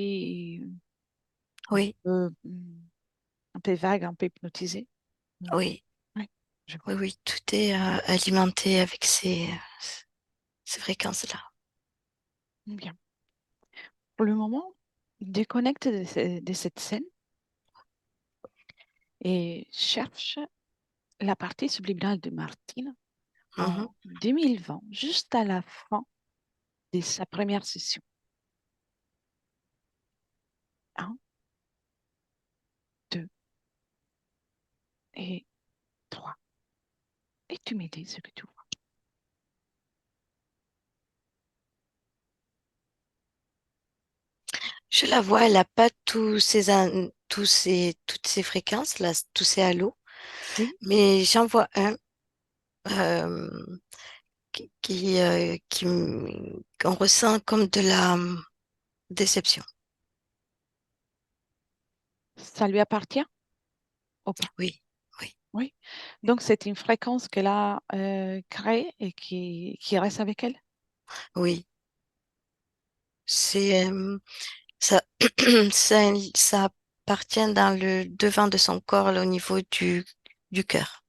et Oui, un peu vague, un peu hypnotisé. Mm. oui, Oui, je oui, vois. oui, tout est alimenté avec ces fréquences-là. Bien. Pour le moment, déconnecte de cette scène et cherche la partie subliminale de Martine Mhm. en 2020, juste à la fin de sa première session. Un, deux et trois. Et tu me dis ce que tu vois. Je la vois, elle n'a pas toutes ces fréquences-là, tous ces halos, Oui, mais j'en vois un euh, qu'on ressent comme de la déception. ça lui appartient ou pas? Oui, oui, Oui. Donc, c'est une fréquence qu'elle a créée et qui reste avec elle. oui. C'est ça, ça appartient dans le devant de son corps, là, au niveau du cœur.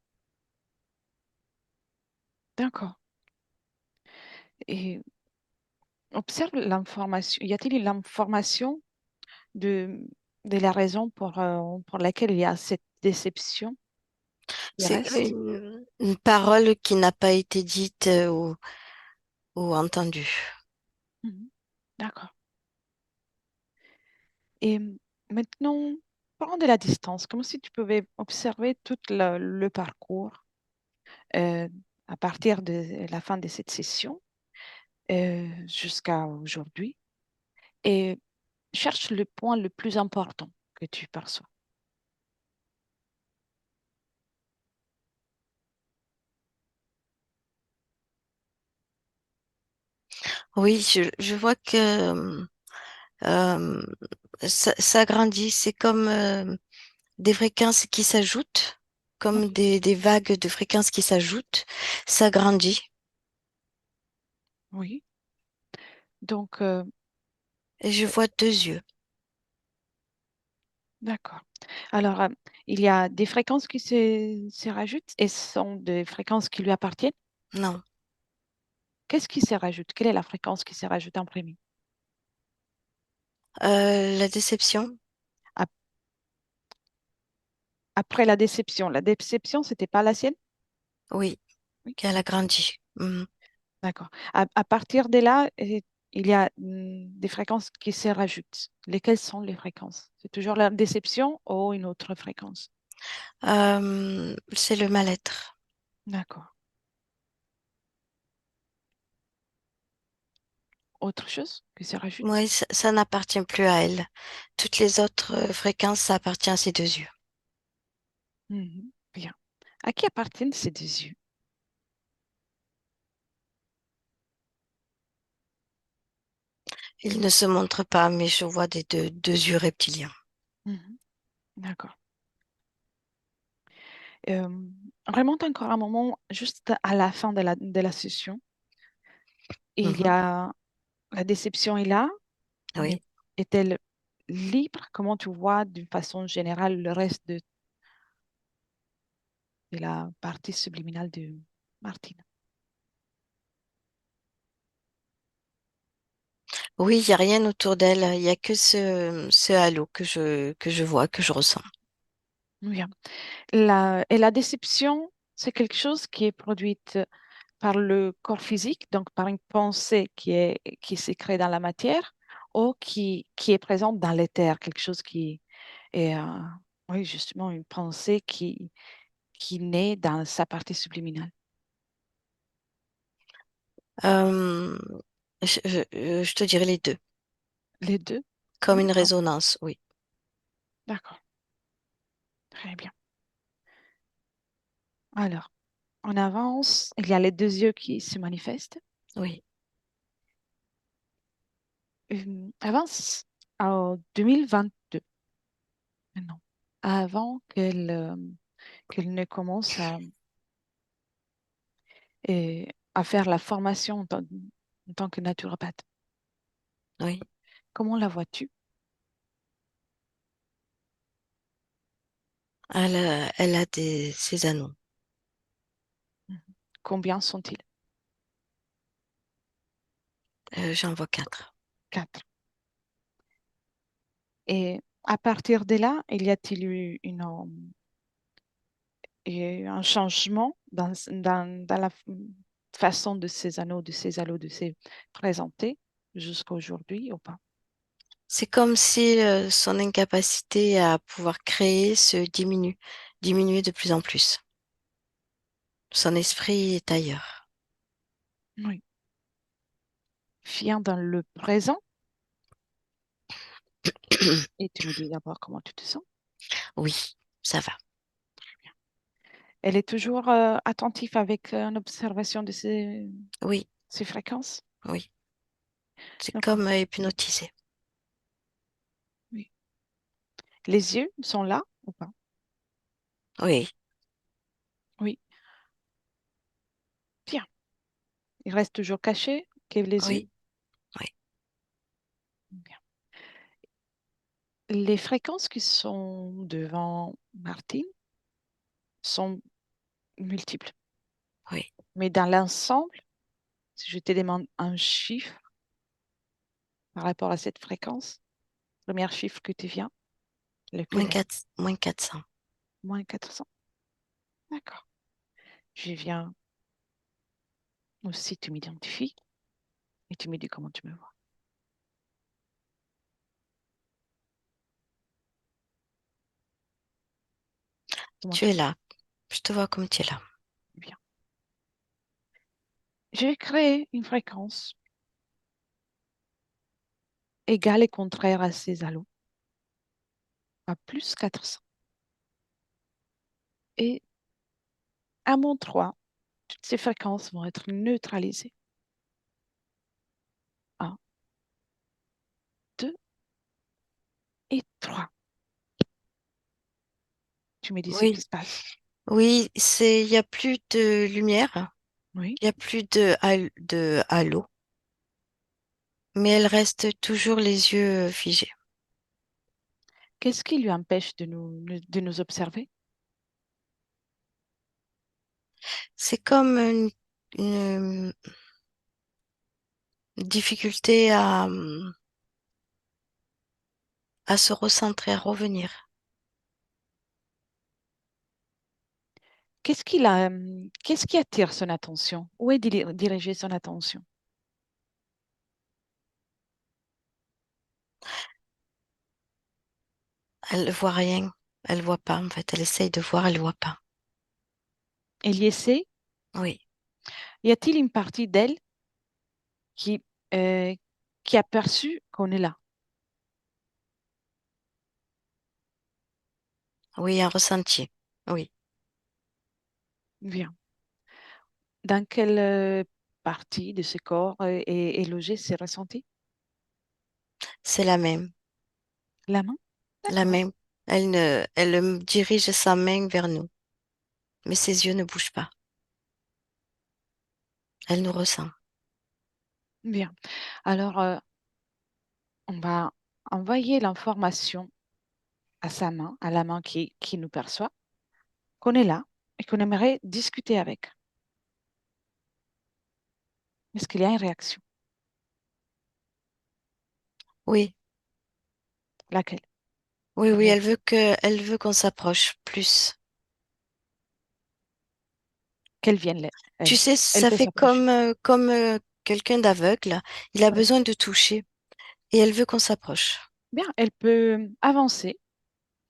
D'accord. Et observe l'information. Y a-t-il l'information de, de la raison pour laquelle il y a cette déception qui C'est reste? une parole qui n'a pas été dite ou entendue. Mhm. D'accord. Et maintenant, prends de la distance, comme si tu pouvais observer tout le parcours euh, à partir de la fin de cette session jusqu'à aujourd'hui et cherche le point le plus important que tu perçois. Oui, je vois que euh, ça grandit. C'est comme des fréquences qui s'ajoutent, comme Ok. des vagues de fréquences qui s'ajoutent. Ça grandit. Oui. Donc, Et je vois deux yeux. d'accord. Alors, il y a des fréquences qui se rajoutent et ce sont des fréquences qui lui appartiennent. Non. Qu'est-ce qui se rajoute? Quelle est la fréquence qui se rajoute en premier? La déception? Ap- Après la déception, c'était pas la sienne? Oui, Oui. qu'elle a grandi. Mhm. D'accord. À partir de là, il y a des fréquences qui se rajoutent. Lesquelles sont les fréquences? C'est toujours la déception ou une autre fréquence? C'est le mal-être. D'accord. Autre chose qui se rajoute? Oui, ça n'appartient plus à elle. Toutes les autres fréquences, ça appartient à ses deux yeux. Mhm. Bien. À qui appartiennent ces deux yeux? Il ne se montre pas, mais je vois des deux yeux reptiliens. Mhm. D'accord. Euh, remonte encore un moment, juste à la fin de la session. Il y Mhm. a la déception est là, mais Oui. est-elle libre? Comment tu vois d'une façon générale le reste de la partie subliminale de Martine? Oui, il n'y a rien autour d'elle. Il n'y a que ce halo que je vois, que je ressens. Bien. Et la déception, c'est quelque chose qui est produite par le corps physique, donc par une pensée qui s'est créée dans la matière, ou qui est présente dans l'éther, quelque chose qui est, oui, justement, une pensée qui naît dans sa partie subliminale. Euh, je te dirais les deux, Les deux? comme une D'accord, résonance, oui. d'accord, très bien. Alors, on avance, il y a les deux yeux qui se manifestent. Oui. Avance en 2022, maintenant, avant qu'elle ne commence à faire la formation en tant que naturopathe. Oui. Comment la vois-tu? Elle a ses anneaux. Mhm. Combien sont-ils? J'en vois quatre. Quatre. Et à partir de là, il y a-t-il eu un changement dans la façon de ces anneaux, de se présenter jusqu'à aujourd'hui ou pas? C'est comme si son incapacité à pouvoir créer se diminuait de plus en plus. Son esprit est ailleurs. Oui. Viens dans le présent et tu me dis d'abord comment tu te sens. Oui, ça va. Elle est toujours attentive avec une observation de Oui, ces fréquences. oui. C'est D'accord. comme hypnotisé. Oui. Les yeux sont là ou pas? Oui, Oui. Bien. Ils restent toujours cachés, que les yeux. oui, oui, Bien. Les fréquences qui sont devant Martine sont multiples. oui. Mais dans l'ensemble, si je te demande un chiffre par rapport à cette fréquence, premier chiffre que tu viens, lequel est? Moins 400. Moins 400. D'accord. Je viens aussi, tu m'identifies et tu me dis comment tu me vois. Comment Tu tu es me vois? là. Je te vois comme tu es là. Bien. Je vais créer une fréquence égale et contraire à ces halos, à plus 400. Et à mon 3, toutes ces fréquences vont être neutralisées. Un, 2 et 3. Tu me dis ce qui Oui, se passe. oui, il y a plus de lumière, Oui. il y a plus de halo, mais elle reste toujours les yeux figés. Qu'est-ce qui lui empêche de nous observer? C'est comme une difficulté à se recentrer, à revenir. Qu'est-ce qui attire son attention? Où est dirigée son attention? Elle ne voit rien, elle voit pas en fait. Elle essaye de voir, elle voit pas. Elle y essaie. Oui, Y a-t-il une partie d'elle qui, euh, qui a perçu qu'on est là? oui, un ressenti. Oui, Bien. Dans quelle partie de ce corps est logé ces ressentis? c'est la même, La main? la D'accord. même. Elle dirige sa main vers nous, mais ses yeux ne bougent pas. Elle nous ressent. Bien. Alors, on va envoyer l'information à sa main, à la main qui nous perçoit, qu'on est là et qu'on aimerait discuter avec. Est-ce qu'il y a une réaction? Oui, Laquelle? oui, oui, Rien. elle veut qu'on s'approche plus. Qu'elle vienne, Tu elle. sais, Elle ça peut fait s'approcher. comme quelqu'un d'aveugle. Il a Oui. besoin de toucher et elle veut qu'on s'approche. Bien, elle peut avancer.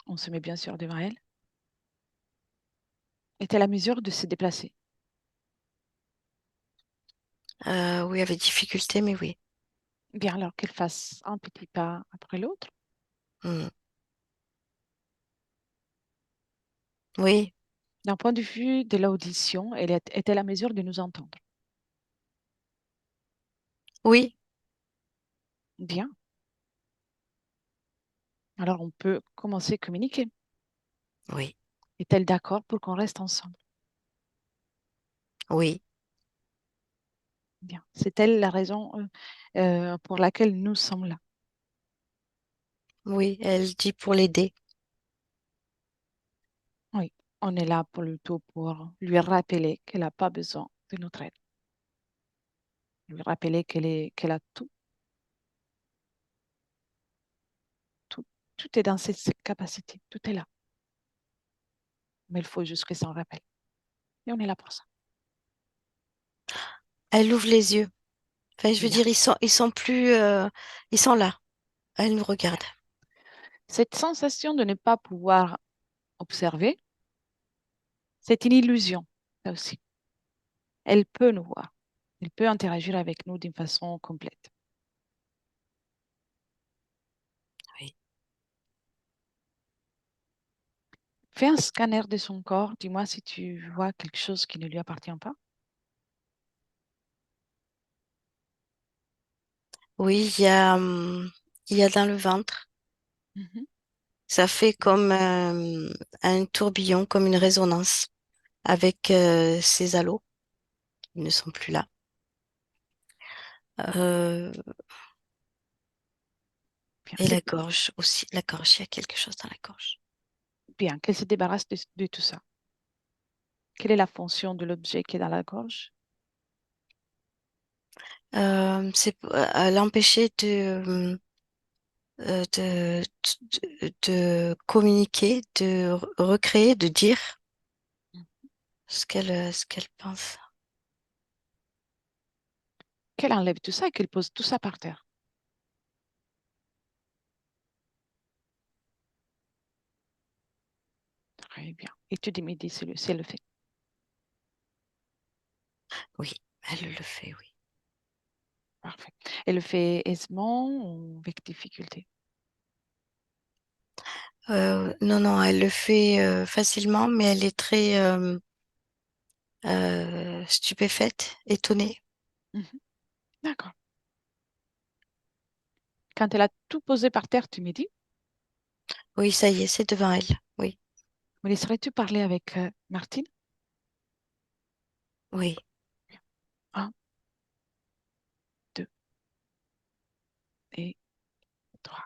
On se met bien sûr devant elle. Est-elle à mesure de se déplacer? Oui, avec difficulté, mais oui. Bien, alors qu'elle fasse un petit pas après l'autre. Mm. Oui, D'un point de vue de l'audition, est-elle à mesure de nous entendre? oui, Bien. Alors on peut commencer à communiquer. oui, Est-elle d'accord pour qu'on reste ensemble? oui, Bien. C'est-elle la raison pour laquelle nous sommes là? oui. Elle dit pour l'aider. On est là plutôt pour lui rappeler qu'elle n'a pas besoin de notre aide. Lui rappeler qu'elle a tout, tout, tout est dans ses capacités, tout est là. Mais il faut juste qu'elle s'en rappelle. Et on est là pour ça. Elle ouvre les yeux. Enfin, je veux Bien. dire, ils sont plus, ils sont là. Elle nous regarde. Cette sensation de ne pas pouvoir observer, c'est une illusion, ça aussi. Elle peut nous voir. Elle peut interagir avec nous d'une façon complète. Oui. Fais un scanner de son corps. Dis-moi si tu vois quelque chose qui ne lui appartient pas. Oui, il y a dans le ventre. Mhm. Ça fait comme un tourbillon, comme une résonance avec ces halos qui ne sont plus là. Euh, Bien, et la gorge aussi. La gorge, il y a quelque chose dans la gorge. bien qu'elle se débarrasse de tout ça. Quelle est la fonction de l'objet qui est dans la gorge? C'est pour l'empêcher de communiquer, de recréer, de dire ce qu'elle pense. Qu'elle enlève tout ça et qu'elle pose tout ça par terre. Très bien. Et tu dis, midi, si elle le fait. Oui, elle le fait, oui. Parfait. Elle le fait aisément ou avec difficulté? Non, non, elle le fait facilement, mais elle est très stupéfaite, étonnée. Mhm. D'accord. Quand elle a tout posé par terre, tu me dis, Oui, ça y est, c'est devant elle. Oui, me laisserais-tu parler avec Martine? oui, Un, deux et trois.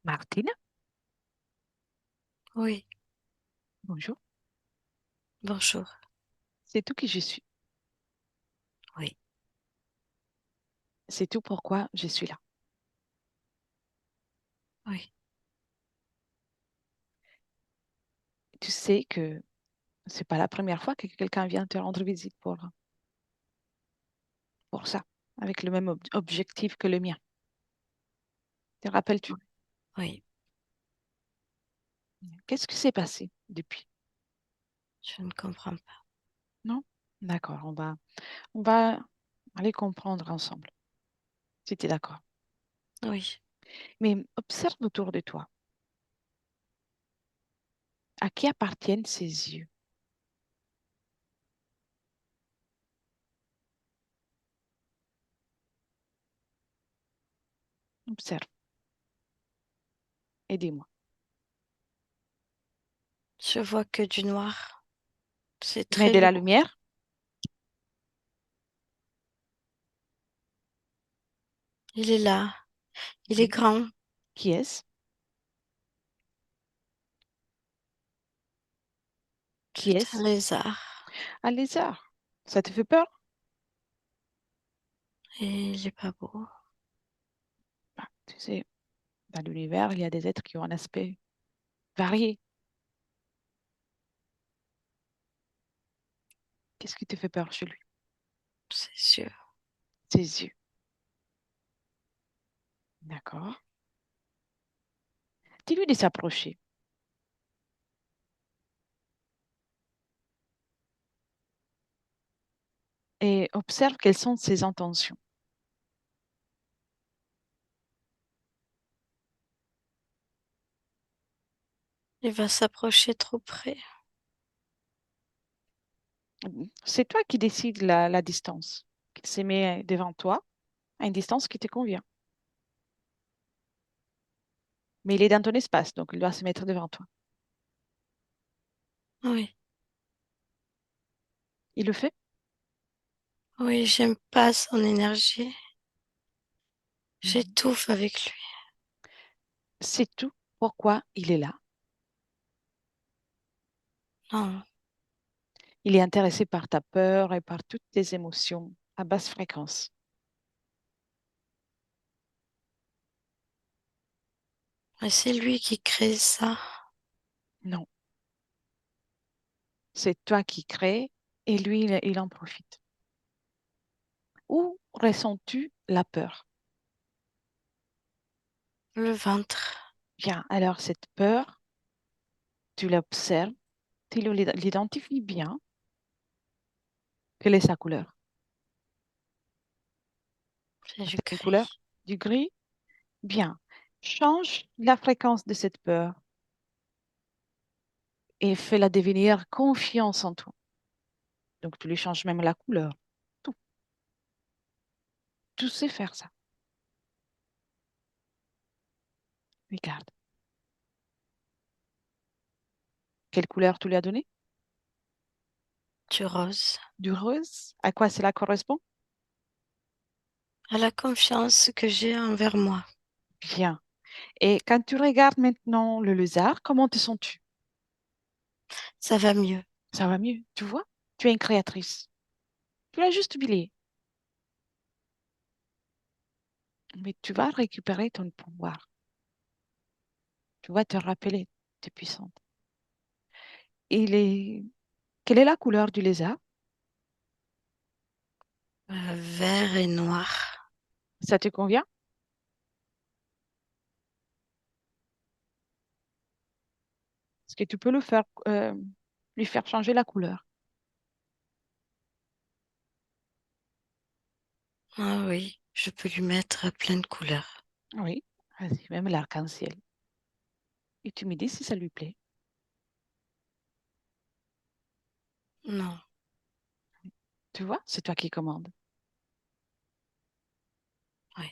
Martine, oui. bonjour. Bonjour. C'est tout qui je suis. Oui, C'est tout pourquoi je suis là. oui, Tu sais que c'est pas la première fois que quelqu'un vient te rendre visite pour ça, avec le même objectif que le mien. Te rappelles-tu? oui. Qu'est-ce qui s'est passé depuis? Je ne comprends pas. Non? D'accord, on va aller comprendre ensemble, si tu es d'accord. Oui. Mais observe autour de toi. À qui appartiennent ces yeux? Observe et dis-moi. Je vois que du noir. C'est Mais très de la lourd. lumière? Il est là. Il est Oui. grand. Qui est-ce? Qui C'est un est-ce? lézard. Un lézard. Ça te fait peur? Et il est pas beau. Bah, tu sais, dans l'univers, il y a des êtres qui ont un aspect varié. Qu'est-ce qui te fait peur chez lui? C'est sûr. Ses yeux. D'accord. Dis-lui de s'approcher et observe quelles sont ses intentions. Il va s'approcher trop près. C'est toi qui décides la distance. Il se met devant toi à une distance qui te convient. Mais il est dans ton espace, donc il doit se mettre devant toi. Oui. Il le fait? Oui, j'aime pas son énergie. Mhm. J'étouffe avec lui. C'est tout pourquoi il est là. Non, Il est intéressé par ta peur et par toutes tes émotions à basse fréquence. mais c'est lui qui crée ça. Non, c'est toi qui crées et lui, il en profite. Où ressens-tu la peur? Le ventre. Bien, alors cette peur, tu l'observes, tu l'identifies bien. Quelle est sa couleur? C'est du C'est une couleur gris. du gris? Bien. Change la fréquence de cette peur et fais-la devenir confiance en toi. Donc, tu lui changes même la couleur. Tout, tu sais faire ça. Regarde. Quelle couleur tu lui as donné? Du rose. Du rose. À quoi cela correspond? À la confiance que j'ai envers moi. Bien. Et quand tu regardes maintenant le lézard, comment te sens-tu? Ça va mieux. Ça va mieux, tu vois? Tu es une créatrice. Tu l'as juste oublié. Mais tu vas récupérer ton pouvoir. Tu vas te rappeler, tu es puissante. Il est... Quelle est la couleur du lézard? Vert et noir. Ça te convient? Est-ce que tu peux lui faire changer la couleur? Ah oui, je peux lui mettre plein de couleurs. Oui, vas-y, même l'arc-en-ciel. Et tu me dis si ça lui plaît. Non, Tu vois, c'est toi qui commandes. oui,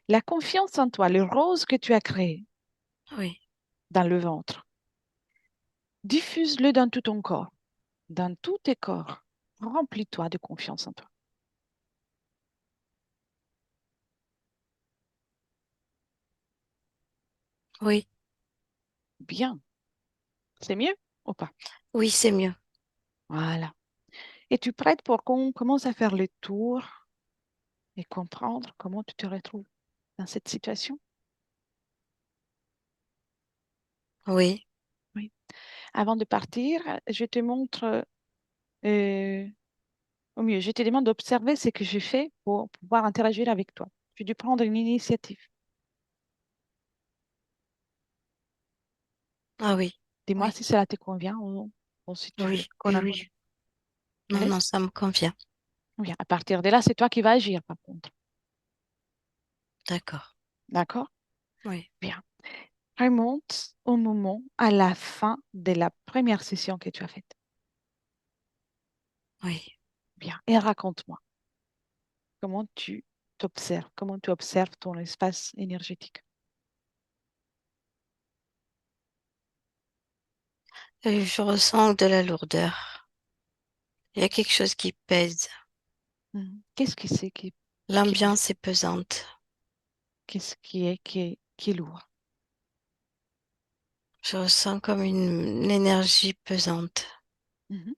La confiance en toi, le rose que tu as créé oui, dans le ventre, diffuse-le dans tout ton corps, dans tous tes corps. Remplis-toi de confiance en toi. oui, Bien, c'est mieux ou pas? oui, c'est mieux. Voilà. Es-tu prête pour qu'on commence à faire le tour et comprendre comment tu te retrouves dans cette situation? Oui, Oui. Avant de partir, je te montre, euh, au mieux, je te demande d'observer ce que j'ai fait pour pouvoir interagir avec toi. J'ai dû prendre une initiative. ah oui, Dis-moi oui, si cela te convient ou si tu veux oui, qu'on oui, a... oui. À Non, non, l'aise? ça me convient. Bien. À partir de là, c'est toi qui vas agir, par contre. D'accord. D'accord? Oui, Bien. Remonte au moment, à la fin de la première session que tu as faite. oui. Bien. Et raconte-moi comment tu t'observes, comment tu observes ton espace énergétique. Je ressens de la lourdeur. Il y a quelque chose qui pèse. Mhm. Qu'est-ce qui c'est qui pèse? L'ambiance est pesante. Qu'est-ce qui est lourd? Je ressens comme une énergie pesante. Mhm.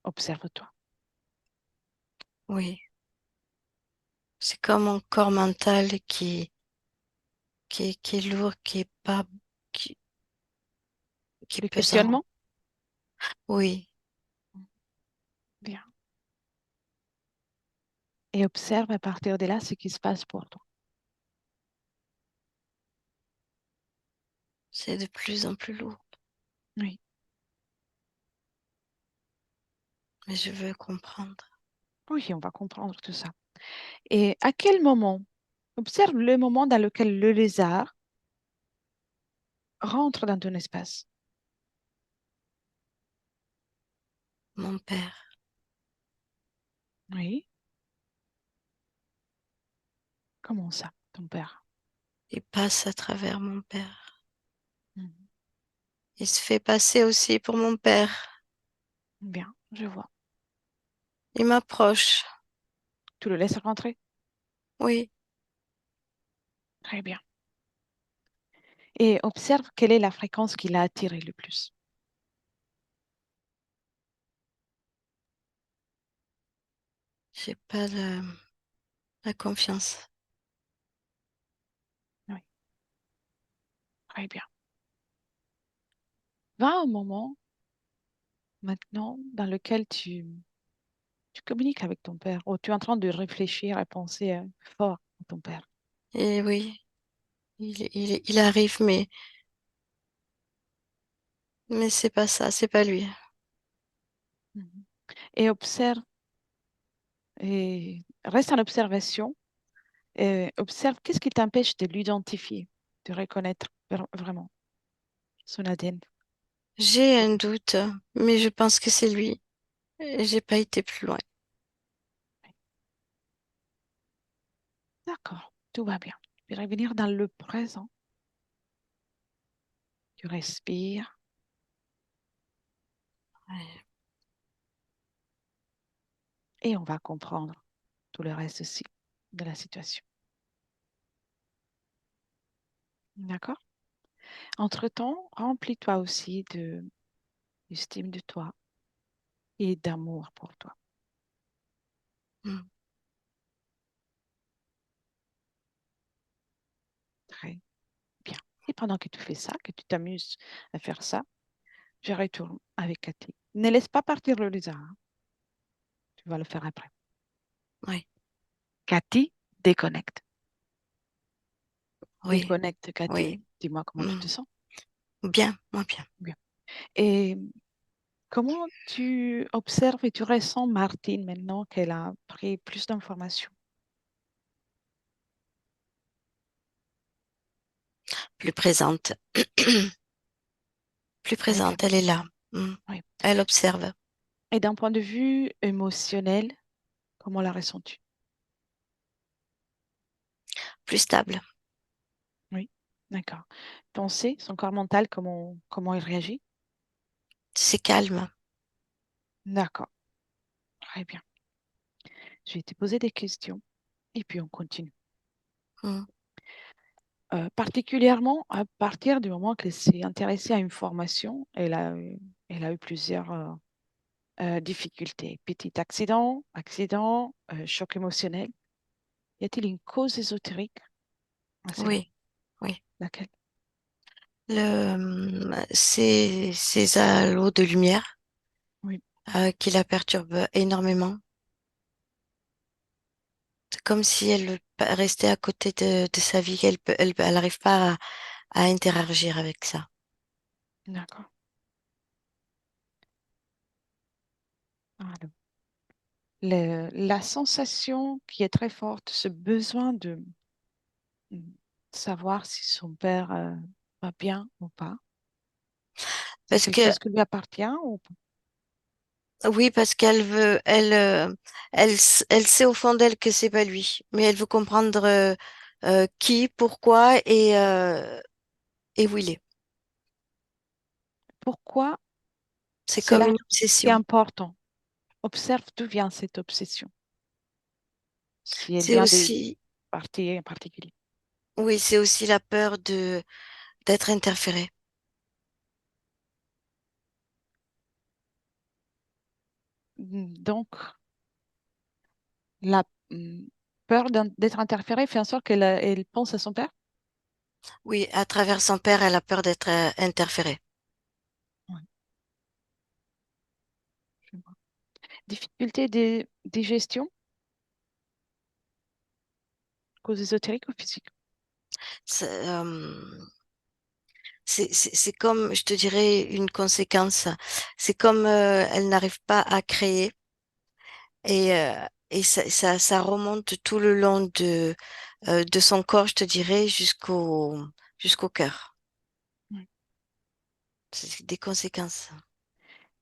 Observe-toi. Oui, c'est comme mon corps mental qui est lourd, qui est pas, qui, qui est Le pesant. questionnement? Oui, Mhm. Bien. Et observe à partir de là ce qui se passe pour toi. c'est de plus en plus lourd. Oui. Mais je veux comprendre. Oui, on va comprendre tout ça. Et à quel moment? Observe le moment dans lequel le lézard rentre dans ton espace. Mon père, Oui. Comment ça, ton père? il passe à travers mon père. Mhm. Il se fait passer aussi pour mon père. Bien, je vois. Il m'approche. Tu le laisses rentrer? Oui, Très bien. Et observe quelle est la fréquence qui l'a attiré le plus. J'ai pas la confiance. Oui, très bien. Va un moment maintenant dans lequel tu communiques avec ton père ou tu es en train de réfléchir et penser fort à ton père. Et oui, il arrive, mais c'est pas ça, c'est pas lui. Mhm. Et observe, et reste en observation, et observe qu'est-ce qui t'empêche de l'identifier, de reconnaître vraiment son ADN. J'ai un doute, mais je pense que c'est lui. J'ai pas été plus loin. D'accord, tout va bien. Tu vais revenir dans le présent. Tu respires Ouais. et on va comprendre tout le reste aussi de la situation. D'accord? Entre-temps, remplis-toi aussi de d'estime de toi et d'amour pour toi. Mm. Très bien. Et pendant que tu fais ça, que tu t'amuses à faire ça, je retourne avec Cathy. Ne laisse pas partir le lézard, hein. Tu vas le faire après. Oui, Cathy, déconnecte. oui, Déconnecte, Cathy. oui. Dis-moi comment tu Mm. te sens. Bien, moi bien. Bien. Et comment tu observes et tu ressens Martine maintenant qu'elle a pris plus d'informations? Plus présente. Plus Très bien. présente, elle est là. Mm. Oui. Elle observe. Et d'un point de vue émotionnel, comment la ressens-tu? Plus stable. Oui. D'accord. Pensée, son corps mental, comment il réagit? C'est calme. D'accord. Très bien. Je vais te poser des questions et puis on continue. Mm. Particulièrement à partir du moment qu'elle s'est intéressée à une formation, elle a eu plusieurs difficultés. Petit accident, choc émotionnel. Y a-t-il une cause ésotérique à cela? Oui, oui. Laquelle? Ces halos de lumière Oui, qui la perturbent énormément. C'est comme si elle restait à côté de sa vie, elle n'arrive pas à interagir avec ça. d'accord. Alors, la sensation qui est très forte, ce besoin de savoir si son père va bien ou pas, c'est Parce quelque que chose qui lui appartient ou pas? oui, parce qu'elle veut, elle sait au fond d'elle que c'est pas lui, mais elle veut comprendre qui, pourquoi et où il est. Pourquoi C'est c'est comme là une qui est obsession. important? Observe d'où vient cette obsession, si elle C'est vient de aussi, partie en particulier. oui, c'est aussi la peur de d'être interféré. Donc, la peur d'être interférée fait en sorte elle pense à son père? Oui, à travers son père, elle a peur d'être interférée. Oui, je vois. Difficulté de digestion, cause ésotérique ou physique? C'est c'est comme, je te dirais, une conséquence. C'est comme elle n'arrive pas à créer et ça remonte tout le long de son corps, je te dirais, jusqu'au cœur. Oui. C'est des conséquences.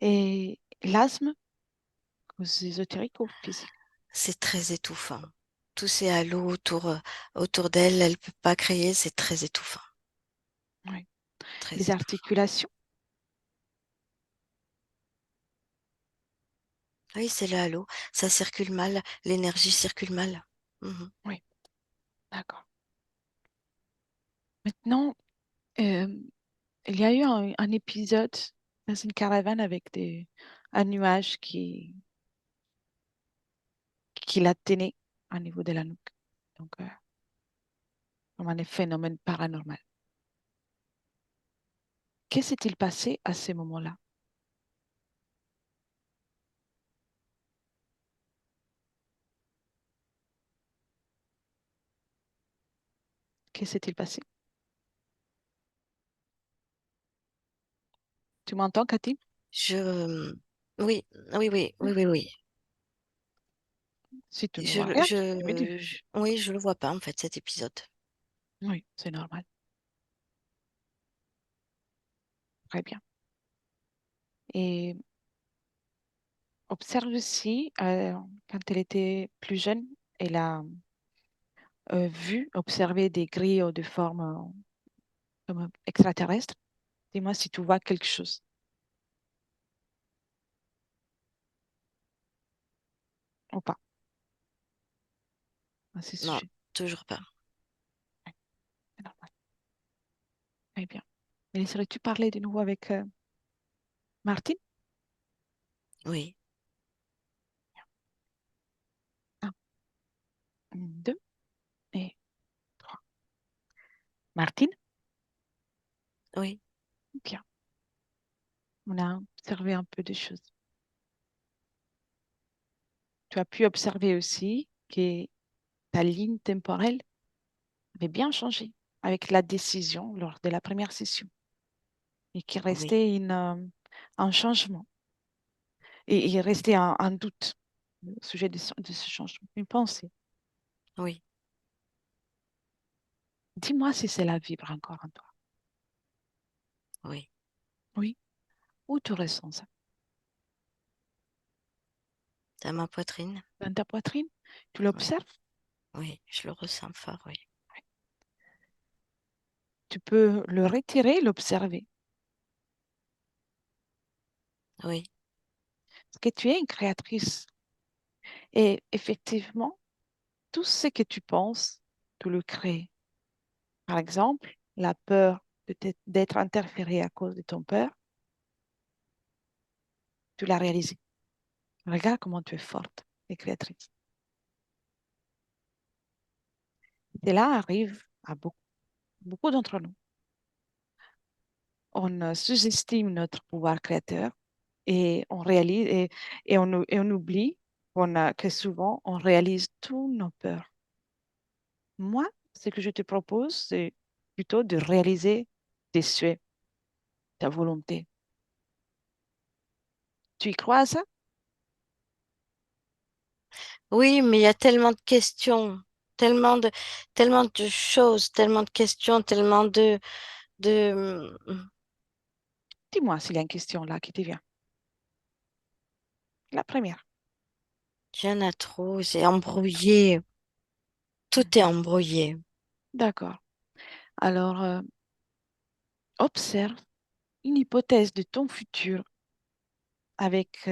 Et l'asthme, cause ésotérique ou physique? C'est très étouffant. Tous ces halos autour d'elle, elle peut pas créer, c'est très étouffant. Oui. Très Les étouffant. articulations? Oui, c'est le halo. Ça circule mal, l'énergie circule mal. Mhm. Oui, d'accord. Maintenant, euh, il y a eu un épisode dans une caravane avec un nuage qui la tenait au niveau de la nuque. Donc, comme un phénomène paranormal. Que s'est-il passé à ce moment-là? Que s'est-il passé? Tu m'entends, Cathy? Je, oui, oui, oui, oui, oui, oui. Si tu ne vois rien, tu me dis. Oui, je le vois pas en fait cet épisode. Oui, c'est normal. Très bien. Et observe aussi, quand elle était plus jeune, elle a vu, observé des grilles de forme comme extraterrestre. Dis-moi si tu vois quelque chose ou pas à ce Non, sujet. toujours pas. Oui, c'est normal. Très bien. Mais laisserais-tu parler de nouveau avec Martine? Oui, Un, deux et trois. Martine? oui, Bien. On a observé un peu de choses. Tu as pu observer aussi que ta ligne temporelle avait bien changé avec la décision lors de la première session et qu'il oui, restait un changement et il restait un doute au sujet de ce changement, une pensée. oui, Dis-moi si cela vibre encore en toi. oui. Oui, où tu ressens ça? Dans ma poitrine? Dans ta poitrine? Tu Oui, l'observes? oui, je le ressens fort, oui. Tu peux le retirer, l'observer. Oui, Parce que tu es une créatrice et effectivement, tout ce que tu penses, tu le crées. Par exemple, la peur d'être interféré à cause de ton père, tu l'as réalisé. Regarde comment tu es forte et créatrice. Cela arrive à beaucoup, beaucoup d'entre nous. On sous-estime notre pouvoir créateur et on réalise et on oublie que souvent on réalise tous nos peurs. Moi, ce que je te propose, c'est plutôt de réaliser tes souhaits, ta volonté. Tu y crois à ça? oui, mais il y a tellement de questions, tellement de choses, tellement de questions, de, Dis-moi s'il y a une question là qui te vient. La première. il y en a trop, c'est embrouillé. Tout est Mhm. embrouillé. D'accord. Alors, observe une hypothèse de ton futur avec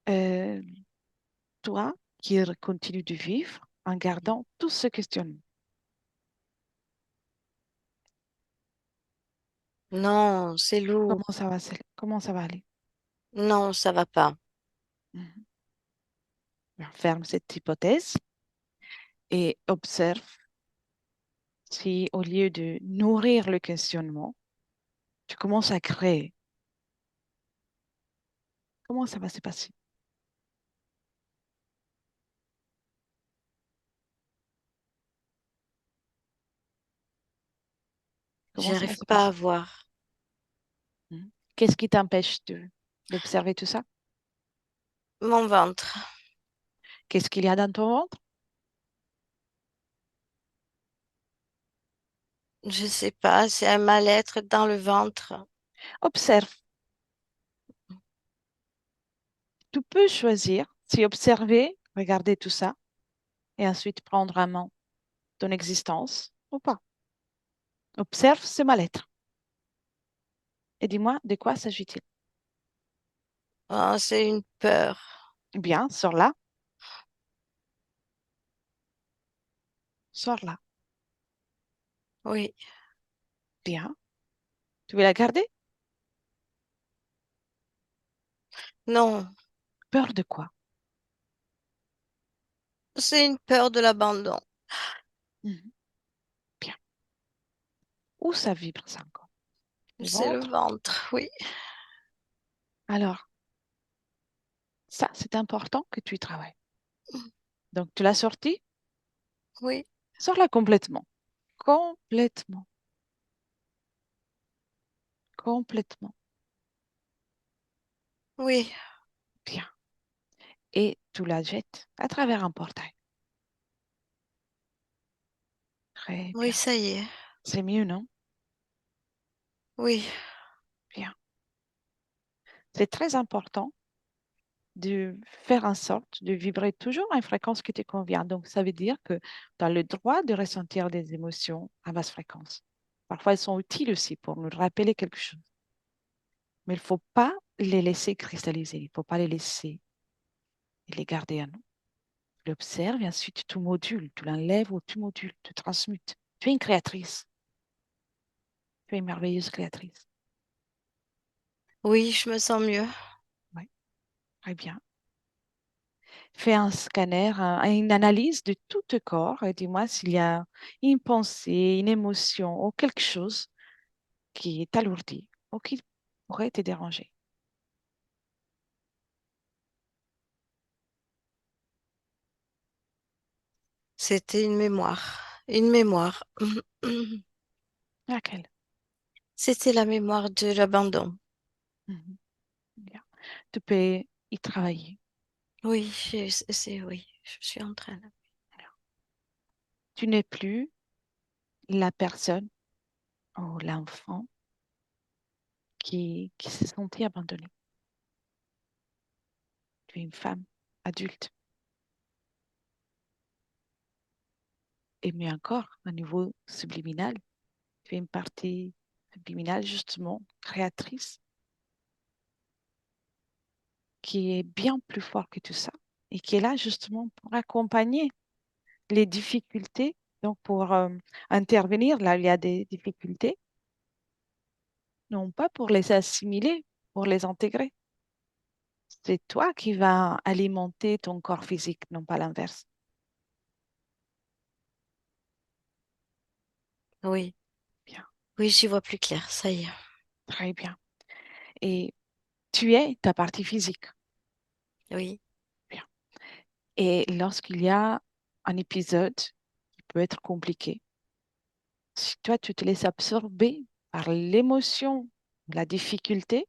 euh, toi qui continue de vivre en gardant tout ce questionnement. Non, c'est lourd. Comment ça va aller? Non, ça va pas. Mhm. Alors, ferme cette hypothèse et observe si au lieu de nourrir le questionnement, tu commences à créer. Comment ça va se passer? Comment ça va J'arrive se pas à passer? voir. Mhm. Qu'est-ce qui t'empêche d'observer tout ça? Mon ventre. Qu'est-ce qu'il y a dans ton ventre? Je sais pas, c'est un mal-être dans le ventre. Observe. Tu peux choisir si observer, regarder tout ça et ensuite prendre en main ton existence ou pas. Observe ce mal-être et dis-moi de quoi s'agit-il. Oh, c'est une peur. Bien, sors là, sors là. Oui. Bien. Tu veux la garder? Non, Peur de quoi? C'est une peur de l'abandon. Mhm. Bien. Où ça vibre ça encore? Le C'est le ventre? ventre, oui, Alors, ça, c'est important que tu y travailles. Donc, tu l'as sorti? oui, Sors-la complètement. Complètement. Complètement. oui, Bien. Et tu la jettes à travers un portail. Très oui, bien. ça y est, C'est mieux, non? oui, Bien. C'est très important de faire en sorte de vibrer toujours à une fréquence qui te convient. Donc, ça veut dire que tu as le droit de ressentir des émotions à basse fréquence. Parfois, elles sont utiles aussi pour nous rappeler quelque chose. Mais il ne faut pas les laisser cristalliser. Il ne faut pas les laisser et les garder à nous. Tu l'observes et ensuite tu modules. Tu l'enlèves ou tu modules, tu transmutes. Tu es une créatrice. Tu es une merveilleuse créatrice. oui, je me sens mieux. Oui, très bien. Fais un scanner, une analyse de tout ton corps et dis-moi s'il y a une pensée, une émotion ou quelque chose qui t'alourdit ou qui pourrait te déranger. C'était une mémoire, une mémoire. Laquelle? C'était la mémoire de l'abandon. Mhm. Bien. Tu peux y travailler. Oui, oui, je suis en train. Tu n'es plus la personne ou l'enfant qui s'est senti abandonné. Tu es une femme adulte. Et mieux encore, au niveau subliminal, tu es une partie subliminale, justement, créatrice, qui est bien plus fort que tout ça et qui est là justement pour accompagner les difficultés, donc pour intervenir là où il y a des difficultés, non pas pour les assimiler, pour les intégrer. C'est toi qui vas alimenter ton corps physique, non pas l'inverse. Oui, Bien, oui, j'y vois plus clair, ça y est. très bien. Et tu es ta partie physique. Oui, Bien. Et lorsqu'il y a un épisode qui peut être compliqué, si toi tu te laisses absorber par l'émotion, la difficulté,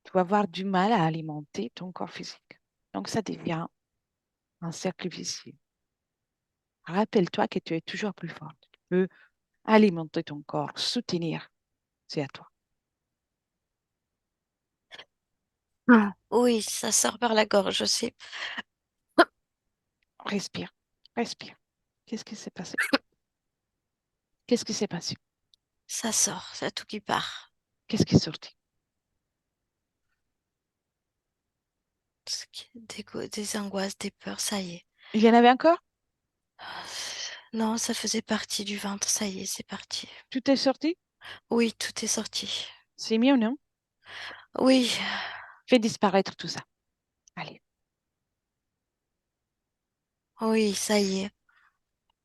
tu vas avoir du mal à alimenter ton corps physique. Donc ça devient un cercle vicieux. Rappelle-toi que tu es toujours plus forte. Tu peux alimenter ton corps, soutenir. C'est à toi. ah, oui, ça sort par la gorge, je sais. Respire, respire. Qu'est-ce qui s'est passé? Qu'est-ce qui s'est passé? Ça sort, ça tout qui part. Qu'est-ce qui est sorti? Des angoisses, des peurs, ça y est. Il y en avait encore? Non, ça faisait partie du ventre, ça y est, c'est parti. Tout est sorti? Oui, tout est sorti. C'est mieux, non? Oui, Fais disparaître tout ça. Allez, oui, ça y est.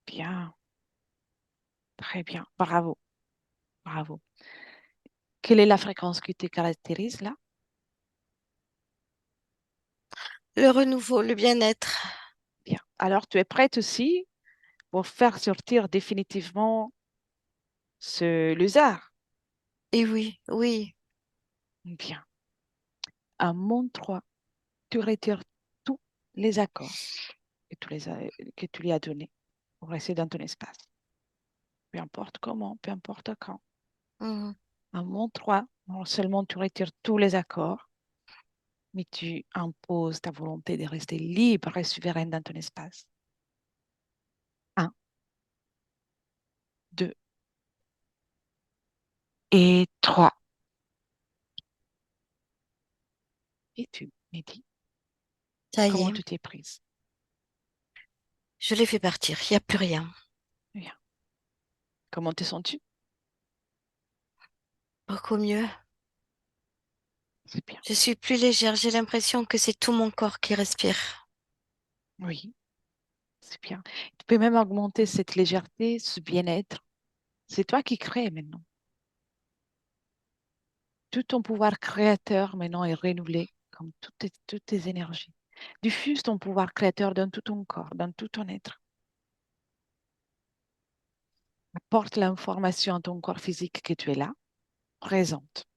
bien, très bien. Bravo, bravo. Quelle est la fréquence qui te caractérise là? Le renouveau, le bien-être. Bien. Alors, tu es prête aussi pour faire sortir définitivement ce lézard? Et oui, oui, Bien. À mon 3, tu retires tous les accords que tu lui as donnés pour rester dans ton espace. Peu importe comment, peu importe quand. mhm, À mon 3, non seulement tu retires tous les accords, mais tu imposes ta volonté de rester libre et souveraine dans ton espace. Un, 2 et 3. Et tu me dis ça y comment est. tu t'es prise. Je l'ai fait partir, il n'y a plus rien. Bien. Comment te sens-tu? Beaucoup mieux. C'est bien. Je suis plus légère, j'ai l'impression que c'est tout mon corps qui respire. Oui. C'est bien. Tu peux même augmenter cette légèreté, ce bien-être. C'est toi qui crées maintenant. Tout ton pouvoir créateur maintenant est renouvelé, comme toutes tes énergies. Diffuse ton pouvoir créateur dans tout ton corps, dans tout ton être. Apporte l'information à ton corps physique que tu es là, présente,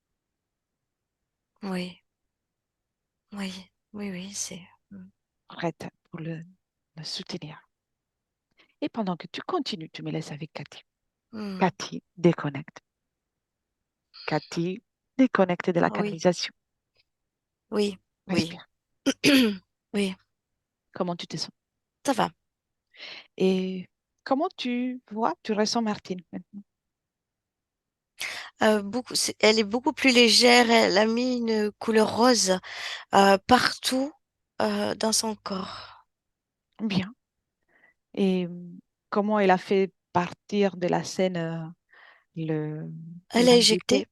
Oui, oui, oui, oui, c'est. prête pour le soutenir. Et pendant que tu continues, tu me laisses avec Cathy. Hmm. Cathy, déconnecte. Cathy, déconnecte de la Oui, canalisation. oui, oui. Respire. Oui, Comment tu te sens? ça va. Et comment tu vois, tu ressens Martine maintenant? Elle est beaucoup plus légère. Elle a mis une couleur rose partout dans son corps. Bien. Et comment elle a fait partir de la scène le Elle a l'invité? éjecté.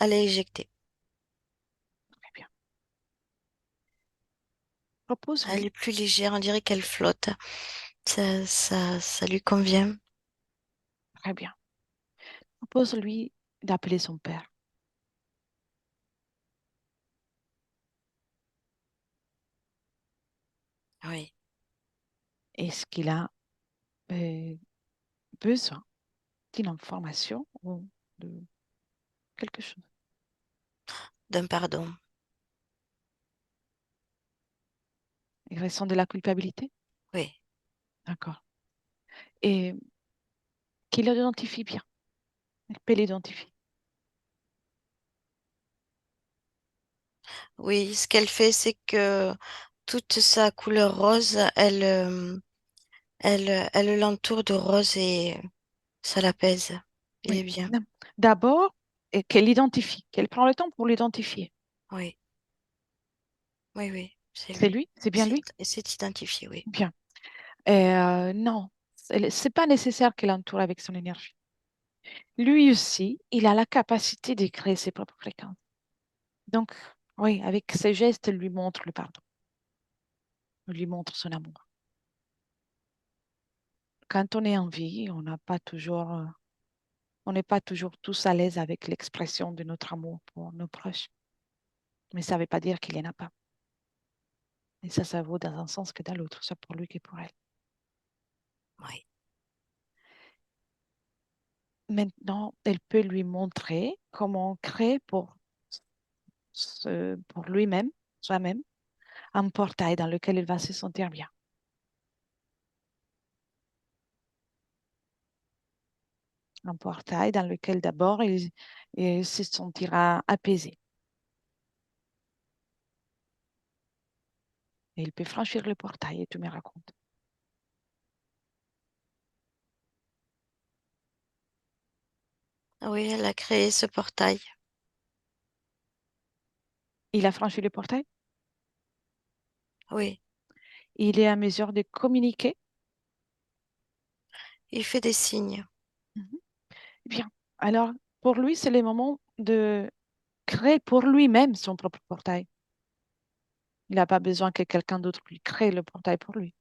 Elle a éjecté. Très bien. Elle Propose-lui, est plus légère. On dirait qu'elle flotte. Ça lui convient. très bien. Propose-lui d'appeler son père. Oui. Est-ce qu'il a euh, besoin d'une information ou de quelque chose? D'un pardon. Il ressent de la culpabilité? Oui. D'accord. Et qu'il l'identifie bien. Il peut l'identifier. Oui, ce qu'elle fait, c'est que toute sa couleur rose, elle l'entoure de rose et ça l'apaise. Il Oui. est bien. Non. D'abord, qu'elle l'identifie, qu'elle prend le temps pour l'identifier. Oui, oui, oui, c'est C'est lui. lui? C'est bien lui? C'est identifié, oui. Bien. Non, c'est pas nécessaire qu'elle entoure avec son énergie. Lui aussi, il a la capacité de créer ses propres fréquences. Donc, oui, avec ses gestes, elle lui montre le pardon, elle lui montre son amour. Quand on est en vie, on n'est pas toujours tous à l'aise avec l'expression de notre amour pour nos proches. Mais ça ne veut pas dire qu'il n'y en a pas. Et ça vaut dans un sens que dans l'autre, soit pour lui que pour elle. Oui, Maintenant, elle peut lui montrer comment on crée pour lui-même, soi-même, un portail dans lequel il va se sentir bien. Un portail dans lequel d'abord il se sentira apaisé. Et il peut franchir le portail et tu me racontes. oui, elle a créé ce portail. Il a franchi le portail, Oui, il est à mesure de communiquer. il fait des signes. Mhm. Bien. Alors, pour lui, c'est le moment de créer pour lui-même son propre portail. Il n'a pas besoin que quelqu'un d'autre lui crée le portail pour lui.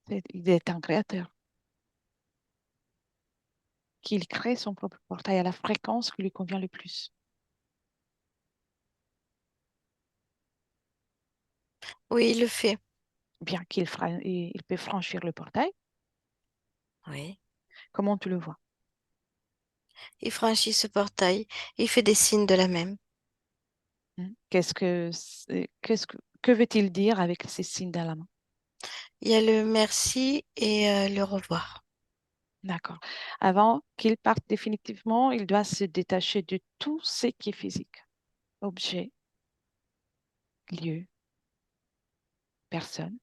Il est un créateur. Qu'il crée son propre portail à la fréquence qui lui convient le plus. Oui, il le fait. Bien il peut franchir le portail. Oui, Comment tu le vois? il franchit ce portail. Il fait des signes de la même. Que veut-il dire avec ces signes dans la main? Il y a le merci et le revoir. D'accord. Avant qu'il parte définitivement, il doit se détacher de tout ce qui est physique. Objet, lieu, personne,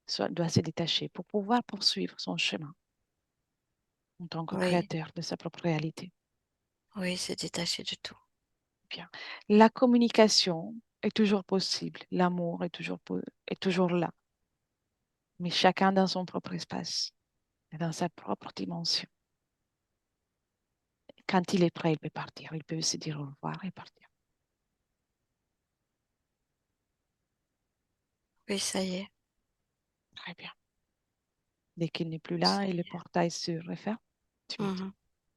soit doit se détacher pour pouvoir poursuivre son chemin en tant que Oui, créateur de sa propre réalité. oui, c'est détaché de tout. Bien. La communication est toujours possible. L'amour est toujours là, mais chacun dans son propre espace et dans sa propre dimension. Quand il est prêt, il peut partir. Il peut se dire au revoir et partir. Oui, ça y est. Très bien. Dès qu'il n'est plus là C'est et le portail se referme, tu me dis. mhm.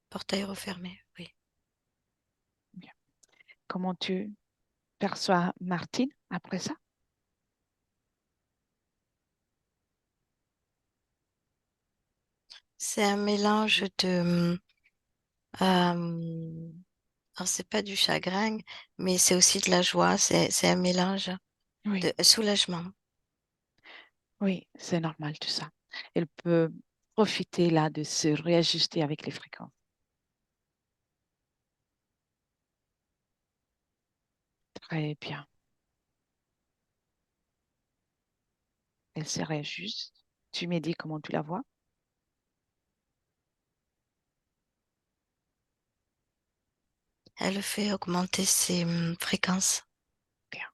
Portail refermé, oui. Bien. Comment tu perçois Martine après ça? C'est un mélange de alors c'est pas du chagrin, mais c'est aussi de la joie. C'est un mélange Oui, de soulagement. oui, c'est normal tout ça. Elle peut profiter là de se réajuster avec les fréquences. Très bien. Elle se réajuste. Tu me dis comment tu la vois? Elle fait augmenter ses fréquences Bien.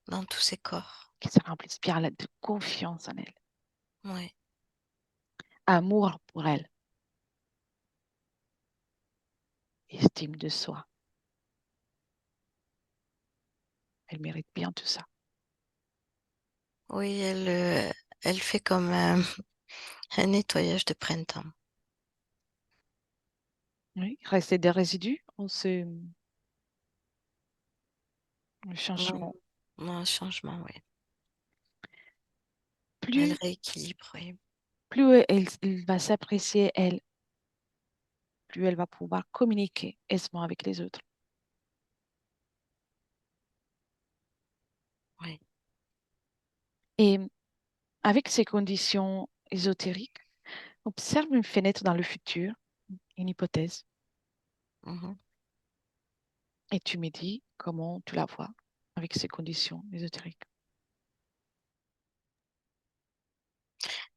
dans tous ses corps. Qu'elle se remplisse bien là de confiance en elle. Oui, Amour pour elle. Estime de soi. Elle mérite bien tout ça. oui, elle fait comme un nettoyage de printemps. Oui. Rester des résidus, le Non, changement. non, un changement, oui. Elle Plus, rééquilibre, oui. plus elle va s'apprécier, elle, plus elle va pouvoir communiquer aisément avec les autres. Oui. Et avec ces conditions ésotériques, observe une fenêtre dans le futur, une hypothèse, Mhm. et tu me dis comment tu la vois avec ces conditions ésotériques.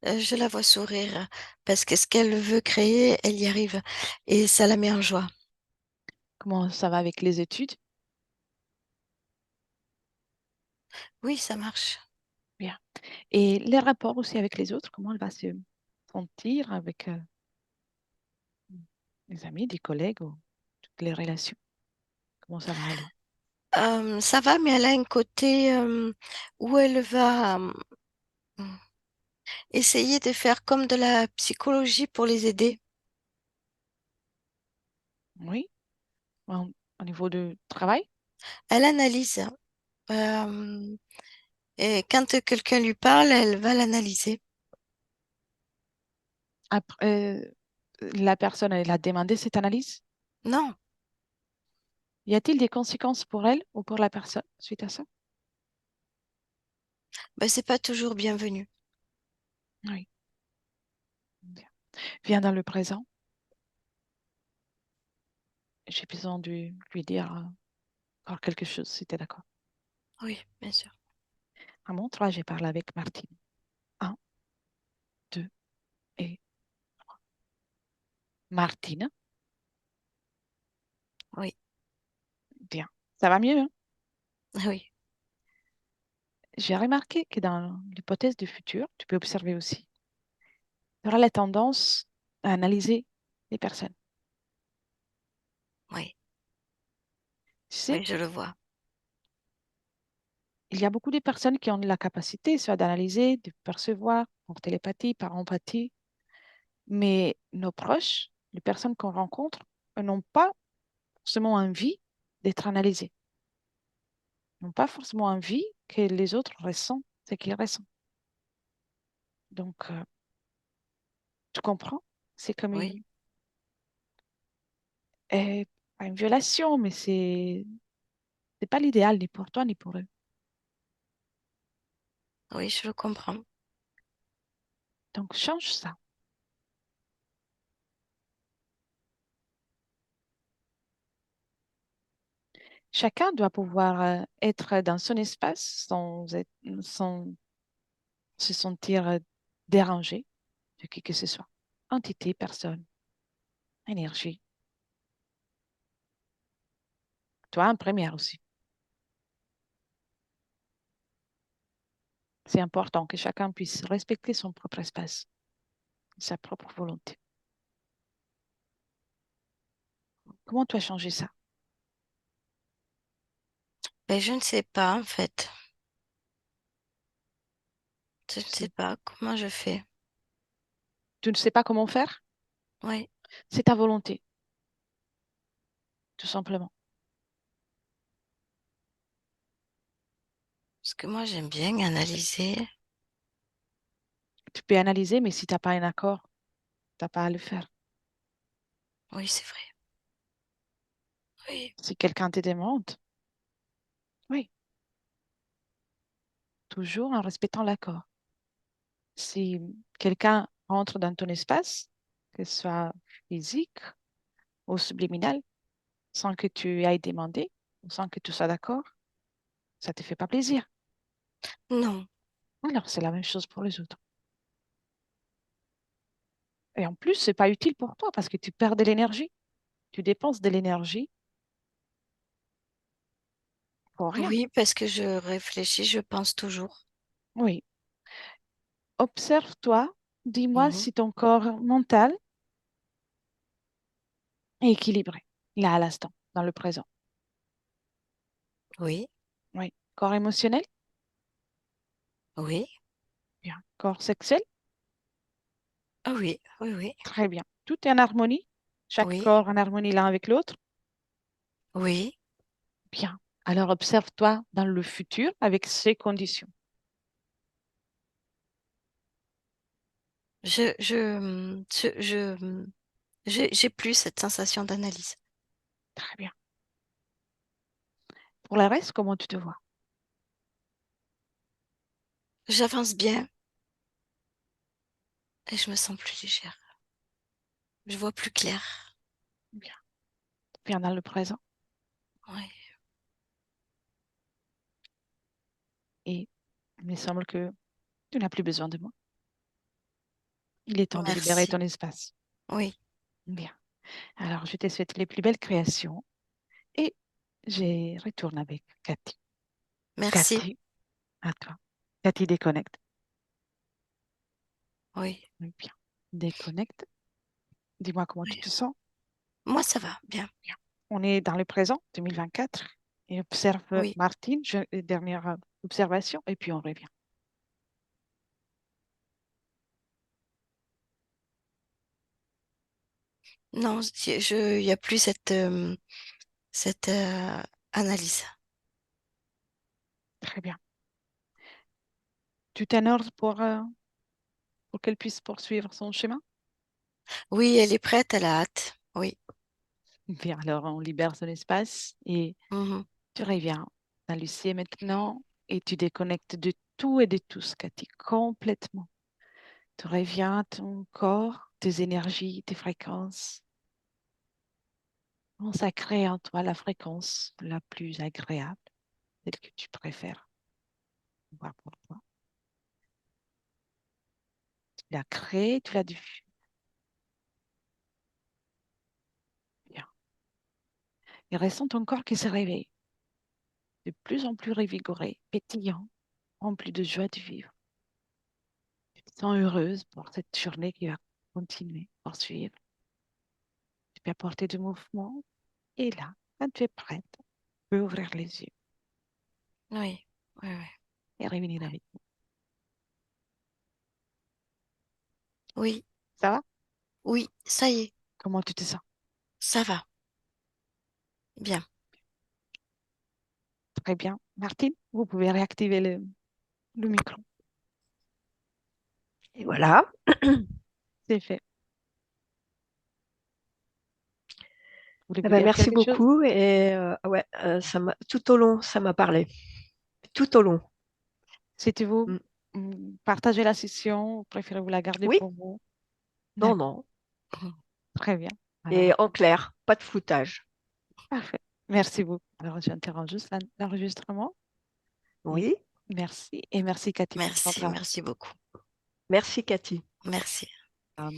Je la vois sourire parce que ce qu'elle veut créer, elle y arrive et ça la met en joie. Comment ça va avec les études? Oui, ça marche. Bien. Et les rapports aussi avec les autres, comment elle va se sentir avec des amis, des collègues, ou toutes les relations? Comment ça va aller? Ça va, mais elle a un côté où elle va essayer de faire comme de la psychologie pour les aider. Oui, au niveau du travail. Elle analyse. euh, et quand quelqu'un lui parle, elle va l'analyser. Après, la personne, elle a demandé cette analyse. Non, Y a-t-il des conséquences pour elle ou pour la personne suite à ça? ben, c'est pas toujours bienvenu. Oui. Bien. Viens dans le présent. J'ai besoin de lui dire encore quelque chose, si tu es d'accord. Oui, bien sûr. À mon tour, j'ai parlé avec Martine. Un, deux et Martine. Oui, Bien. Ça va mieux, hein? oui, J'ai remarqué que dans l'hypothèse du futur, tu peux observer aussi, tu auras la tendance à analyser les personnes. oui, Tu sais, oui, je le vois. il y a beaucoup de personnes qui ont la capacité soit d'analyser, de percevoir par télépathie, par empathie, mais nos proches, les personnes qu'on rencontre, n'ont pas forcément envie d'être analysées, n'ont pas forcément envie que les autres ressentent ce qu'ils ressentent. Donc, tu comprends? C'est comme Oui, pas une violation, mais c'est pas l'idéal ni pour toi ni pour eux. oui, je le comprends. Donc, change ça. Chacun doit pouvoir être dans son espace sans se sentir dérangé de qui que ce soit. Entité, personne, énergie. Toi, en première aussi. C'est important que chacun puisse respecter son propre espace, sa propre volonté. Comment tu as changé ça? Mais je ne sais pas, en fait. Je ne Tu sais sais, pas comment je fais. tu ne sais pas comment faire? Oui, C'est ta volonté, tout simplement. parce que moi, j'aime bien analyser. Tu peux analyser, mais si tu n'as pas un accord, tu n'as pas à le faire. Oui, c'est vrai. Oui, Si quelqu'un te demande, oui, toujours en respectant l'accord. Si quelqu'un entre dans ton espace, que ce soit physique ou subliminal, sans que tu ailles demander, ou sans que tu sois d'accord, ça ne te fait pas plaisir. non. Alors, c'est la même chose pour les autres. Et en plus, c'est pas utile pour toi parce que tu perds de l'énergie. Tu dépenses de l'énergie pour rien. Oui, parce que je réfléchis, je pense toujours. Oui. Observe-toi. Dis-moi Mhm. si ton corps mental est équilibré, là, à l'instant, dans le présent. Oui, Oui. Corps émotionnel, oui, bien. Corps sexuel, ah oui, oui, oui, très bien. Tout est en harmonie. Chaque oui, corps en harmonie l'un avec l'autre. oui. Bien. Alors, observe-toi dans le futur avec ces conditions. J'ai plus cette sensation d'analyse. Très bien. Pour le reste, comment tu te vois? J'avance bien et je me sens plus légère. Je vois plus clair. Bien. Bien dans le présent. Oui. Et il me semble que tu n'as plus besoin de moi. Il est temps de libérer Merci. ton espace. Oui. Bien. Alors, je te souhaite les plus belles créations et je retourne avec Cathy. Merci. Cathy, à toi. Cathy, déconnecte. Oui. Oui, bien. Déconnecte. Dis-moi comment tu Oui. te sens. Moi, ça va. Bien. Bien. On est dans le présent, 2024, et observe Oui. Martine, dernière observation, et puis on revient. Non, il y a plus cette analyse. Très bien. Tu t'énerves pour qu'elle puisse poursuivre son chemin? Oui, elle est prête, elle a hâte. Oui. Bien, alors on libère son espace et Mhm. tu reviens dans Lucie maintenant et tu déconnectes de tout et de tous, Cathy, complètement. Tu reviens à ton corps, tes énergies, tes fréquences. Ça crée en toi la fréquence la plus agréable, celle que tu préfères voir pour toi. Tu l'as créée, tu l'as diffusée. Bien. Et ressens ton corps qui se réveille, de plus en plus revigoré, pétillant, rempli de joie de vivre. Tu te sens heureuse pour cette journée qui va continuer, poursuivre. Tu peux apporter du mouvement et là, quand tu es prête, tu peux ouvrir les yeux Oui. Oui, oui. et revenir avec nous. Oui. Ça va? Oui, ça y est. Comment tu te sens? Ça va. Bien. Très bien. Martine, vous pouvez réactiver le micro. Et voilà. C'est fait. Eh Voulez-vous ben, dire merci quelque chose? beaucoup. Et ouais, tout au long, ça m'a parlé. Tout au long. Souhaitez-vous Mm. partager la session ou préférez-vous la garder Oui, pour vous? non, D'accord. non. Très bien. Et Alors, en clair, pas de floutage. parfait. Merci beaucoup. Alors, j'interromps juste l'enregistrement. Et Oui, merci. Et merci, Cathy, pour Merci, votre merci beaucoup. merci Cathy. Merci. euh,